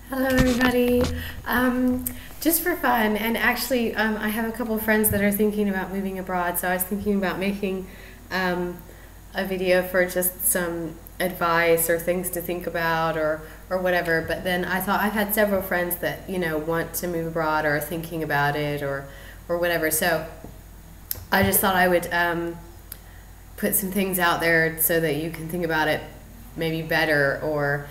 Hello everybody. Just for fun, and actually I have a couple of friends that are thinking about moving abroad, so I was thinking about making a video for just some advice or things to think about or whatever, but then I thought I've had several friends that, want to move abroad or are thinking about it or whatever, so I just thought I would put some things out there so that you can think about it maybe better or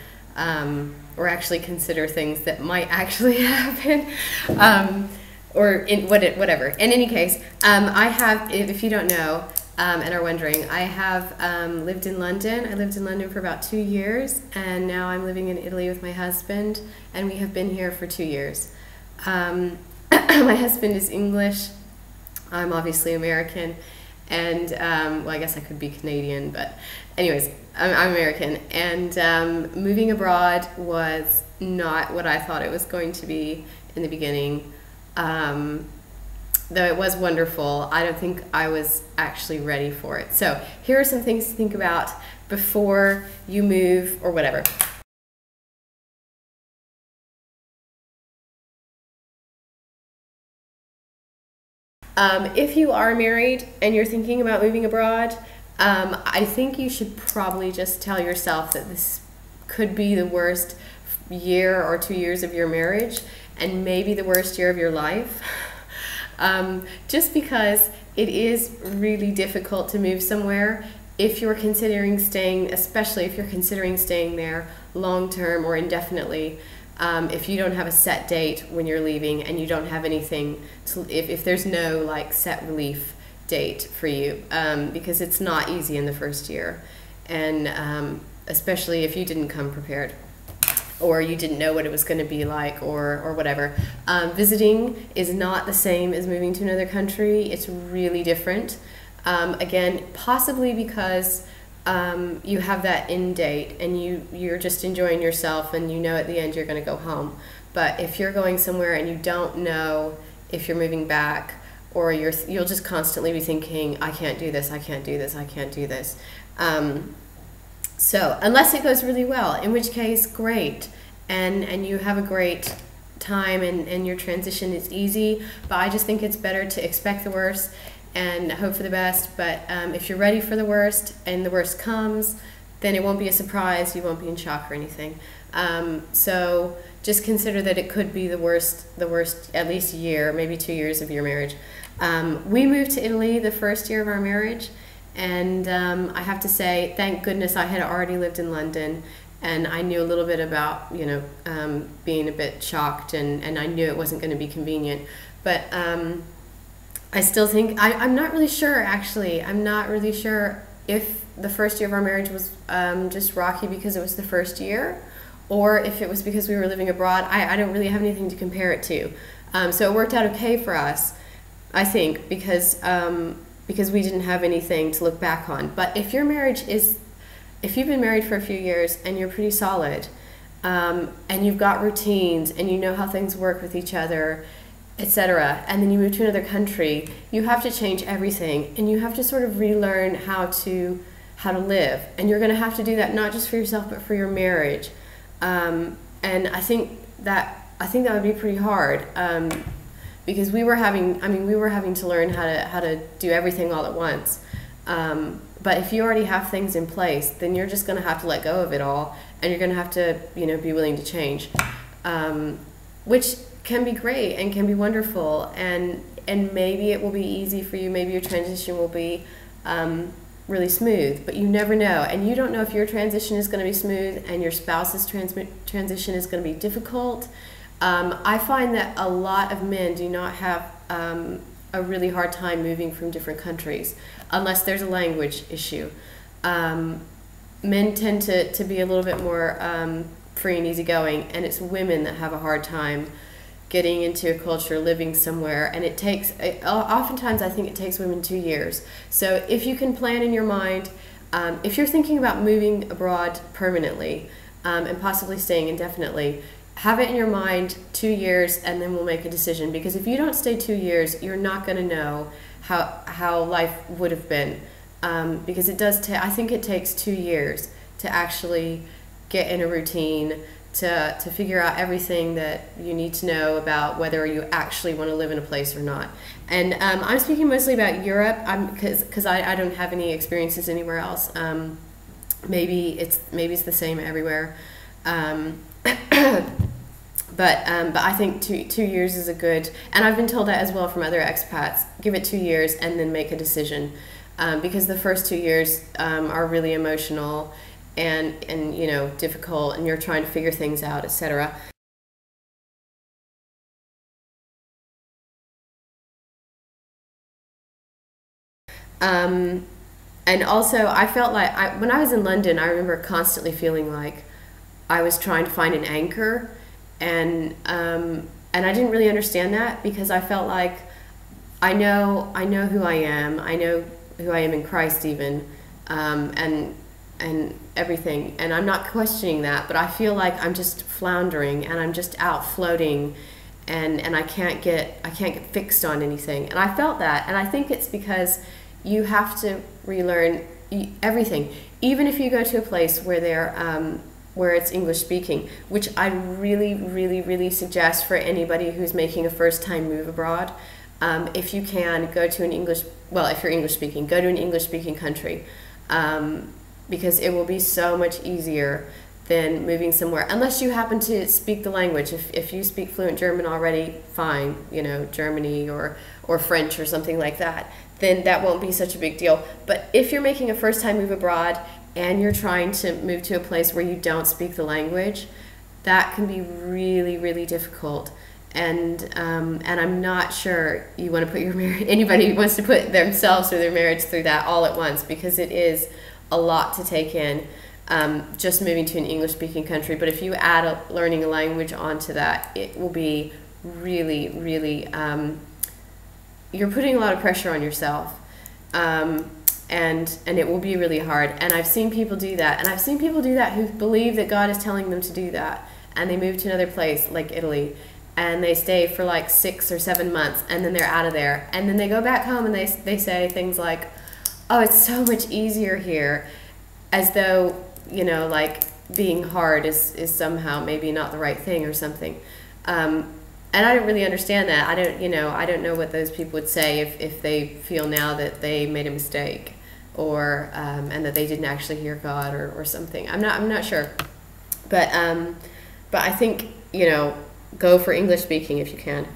actually consider things that might actually happen, whatever. In any case, I have, if you don't know and are wondering, I have lived in London. I lived in London for about 2 years, and now I'm living in Italy with my husband, and we have been here for 2 years. My husband is English. I'm obviously American, and well, I guess I could be Canadian, but anyways, I'm American, and moving abroad was not what I thought it was going to be in the beginning. Though it was wonderful, I don't think I was actually ready for it. So here are some things to think about before you move or whatever. If you are married and you're thinking about moving abroad, I think you should probably just tell yourself that this could be the worst year or 2 years of your marriage and maybe the worst year of your life. Just because it is really difficult to move somewhere if you're considering staying, especially if you're considering staying there long term or indefinitely. If you don't have a set date when you're leaving and you don't have anything to, if there's no like set relief date for you, because it's not easy in the first year, and especially if you didn't come prepared or you didn't know what it was going to be like or whatever. Visiting is not the same as moving to another country. It's really different. Again, possibly because you have that end date and you're just enjoying yourself and you know at the end you're going to go home. But if you're going somewhere and you don't know if you're moving back, or you'll just constantly be thinking, I can't do this, I can't do this, I can't do this. So unless it goes really well, in which case great, and you have a great time and your transition is easy, but I just think it's better to expect the worst and hope for the best. But if you're ready for the worst and the worst comes, then it won't be a surprise, you won't be in shock or anything. So just consider that it could be the worst at least year, maybe 2 years of your marriage. We moved to Italy the first year of our marriage, and I have to say, thank goodness I had already lived in London, and I knew a little bit about, being a bit shocked, and I knew it wasn't going to be convenient. But I still think, I'm not really sure, actually. I'm not really sure if the first year of our marriage was just rocky because it was the first year, or if it was because we were living abroad. I don't really have anything to compare it to. So it worked out okay for us, I think, because we didn't have anything to look back on. But if your marriage is, if you've been married for a few years and you're pretty solid, and you've got routines and you know how things work with each other, etc., and then you move to another country, you have to change everything and you have to sort of relearn how to live. And you're going to have to do that not just for yourself but for your marriage. And I think that would be pretty hard. Because we were having to learn how to do everything all at once. But if you already have things in place, then you're just going to have to let go of it all, and you're going to have to, be willing to change, which can be great and can be wonderful, and maybe it will be easy for you. Maybe your transition will be really smooth, but you never know, and you don't know if your transition is going to be smooth and your spouse's transition is going to be difficult. I find that a lot of men do not have a really hard time moving from different countries unless there's a language issue. Men tend to be a little bit more free and easygoing, and it's women that have a hard time getting into a culture, living somewhere, and oftentimes I think it takes women 2 years. So if you can plan in your mind, if you're thinking about moving abroad permanently and possibly staying indefinitely, have it in your mind 2 years, and then we'll make a decision. Because if you don't stay 2 years, you're not going to know how life would have been. Because it does I think it takes 2 years to actually get in a routine, to figure out everything that you need to know about whether you actually want to live in a place or not. And I'm speaking mostly about Europe, because I don't have any experiences anywhere else. Maybe it's the same everywhere. But I think 2 years is a good, and I've been told that as well from other expats. Give it 2 years and then make a decision, because the first 2 years are really emotional and difficult, and you're trying to figure things out, etc. And also, I felt like when I was in London, I remember constantly feeling like I was trying to find an anchor, and I didn't really understand that, because I felt like I know who I am. I know who I am in Christ, even, and everything. And I'm not questioning that, but I feel like I'm just floundering, and I'm just out floating, and I can't get fixed on anything. And I felt that, and I think it's because you have to relearn everything, even if you go to a place where it's English speaking, which I really, really, really suggest for anybody who's making a first-time move abroad. If you can, go to if you're English speaking, go to an English speaking country, because it will be so much easier than moving somewhere, unless you happen to speak the language. If you speak fluent German already, fine, Germany or French or something like that, then that won't be such a big deal. But if you're making a first-time move abroad and you're trying to move to a place where you don't speak the language, that can be really, really difficult. And I'm not sure you want to put anybody who wants to put themselves or their marriage through that all at once, because it is a lot to take in, just moving to an English-speaking country. But if you add learning a language onto that, it will be really, really, you're putting a lot of pressure on yourself. And it will be really hard. And I've seen people do that. And I've seen people do that who believe that God is telling them to do that. And they move to another place, like Italy, and they stay for like 6 or 7 months, and then they're out of there. And then they go back home and they say things like, oh, it's so much easier here, as though, like being hard is somehow maybe not the right thing or something. And I don't really understand that. I don't know what those people would say if they feel now that they made a mistake, or and that they didn't actually hear God or something. I'm not sure, but I think go for English speaking if you can.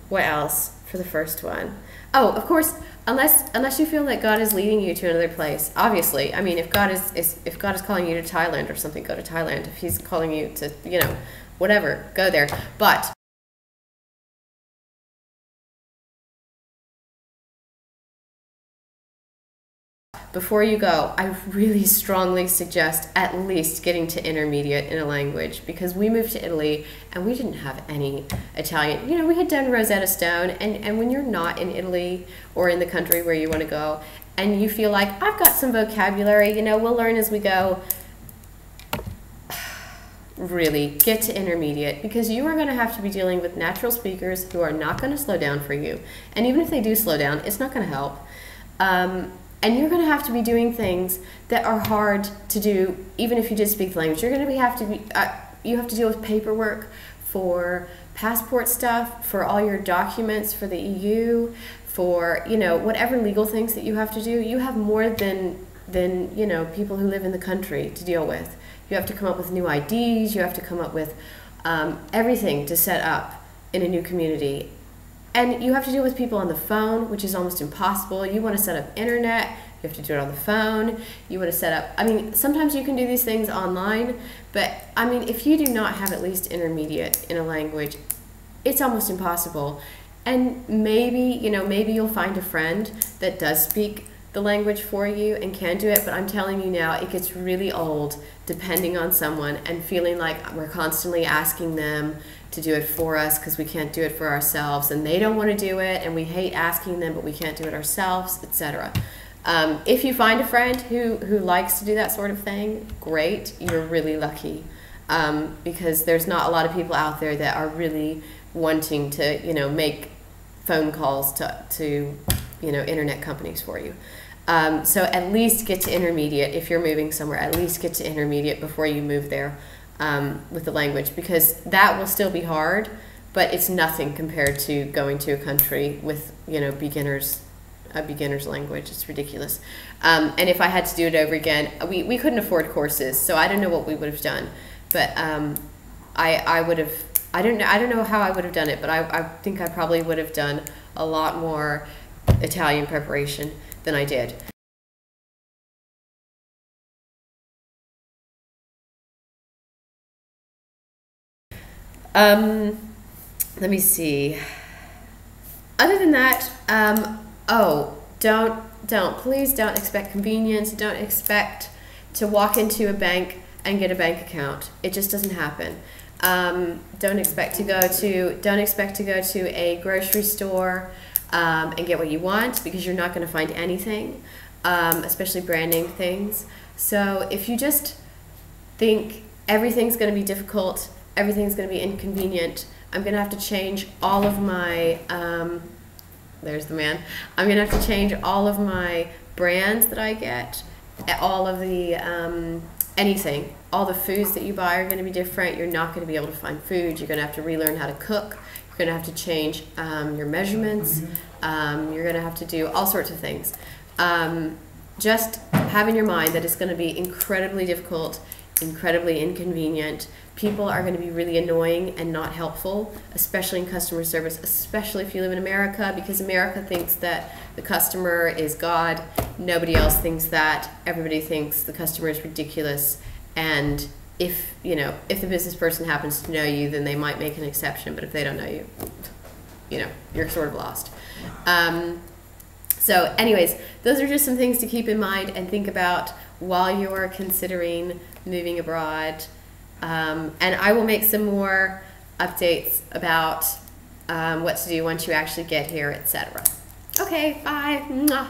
What else for the first one? Oh, of course, unless you feel that God is leading you to another place. Obviously, I mean, if God is calling you to Thailand or something, go to Thailand. If He's calling you to whatever, go there. But before you go, I really strongly suggest at least getting to intermediate in a language, because we moved to Italy and we didn't have any Italian. We had done Rosetta Stone, and when you're not in Italy or in the country where you want to go, and you feel like, I've got some vocabulary, we'll learn as we go, really get to intermediate, because you are going to have to be dealing with natural speakers who are not going to slow down for you. And even if they do slow down, it's not going to help. And you're going to have to be doing things that are hard to do, even if you did speak the language. You're going to you have to deal with paperwork for passport stuff, for all your documents for the EU, for whatever legal things that you have to do. You have more than people who live in the country to deal with. You have to come up with new IDs. You have to come up with everything to set up in a new community. And you have to deal with people on the phone, which is almost impossible. You want to set up internet, you have to do it on the phone. You want to set up, sometimes you can do these things online, but if you do not have at least intermediate in a language, it's almost impossible. And maybe you'll find a friend that does speak the language for you and can do it, but I'm telling you now, it gets really old depending on someone and feeling like we're constantly asking them to do it for us because we can't do it for ourselves, and they don't want to do it, and we hate asking them, but we can't do it ourselves, etc. If you find a friend who likes to do that sort of thing, great, you're really lucky, because there's not a lot of people out there that are really wanting to make phone calls to internet companies for you. So at least get to intermediate if you're moving somewhere. At least get to intermediate before you move there with the language, because that will still be hard, but it's nothing compared to going to a country with, you know, a beginner's language. It's ridiculous. And if I had to do it over again, we couldn't afford courses, so I don't know what we would have done. But I would have. I don't know how I would have done it, but I think I probably would have done a lot more Italian preparation than I did. Let me see. Other than that, please don't expect convenience. Don't expect to walk into a bank and get a bank account. It just doesn't happen. Don't expect to go to a grocery store and get what you want, because you're not going to find anything, especially branding things. So if you just think everything's going to be difficult, everything's going to be inconvenient, I'm going to have to change all of my, there's the man, I'm going to have to change all of my brands that I get, all of the, anything. All the foods that you buy are going to be different. You're not going to be able to find food. You're going to have to relearn how to cook. You're going to have to change your measurements. You're going to have to do all sorts of things. Just have in your mind that it's going to be incredibly difficult, incredibly inconvenient. People are going to be really annoying and not helpful, especially in customer service, especially if you live in America, because America thinks that the customer is God. Nobody else thinks that. Everybody thinks the customer is ridiculous. And if the business person happens to know you, then they might make an exception. But if they don't know you, you're sort of lost. So anyways, those are just some things to keep in mind and think about while you're considering moving abroad. And I will make some more updates about what to do once you actually get here, etc. Okay, bye. Mwah.